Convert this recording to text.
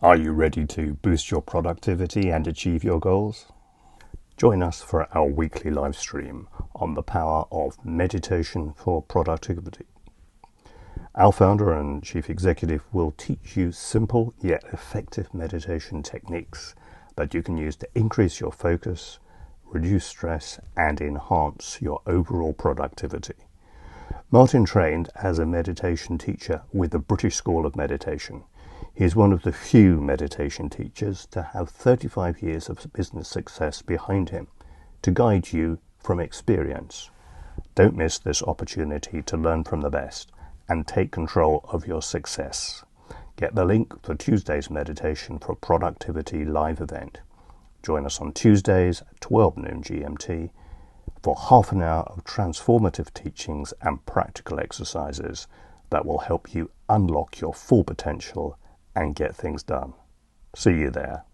Are you ready to boost your productivity and achieve your goals? Join us for our weekly live stream on the power of meditation for productivity. Our founder and chief executive will teach you simple yet effective meditation techniques that you can use to increase your focus, reduce stress, and enhance your overall productivity. Martin trained as a meditation teacher with the British School of Meditation. He is one of the few meditation teachers to have 35 years of business success behind him to guide you from experience. Don't miss this opportunity to learn from the best and take control of your success. Get the link for Tuesday's Meditation for Productivity live event. Join us on Tuesdays at 12 noon GMT for half an hour of transformative teachings and practical exercises that will help you unlock your full potential and get things done. See you there.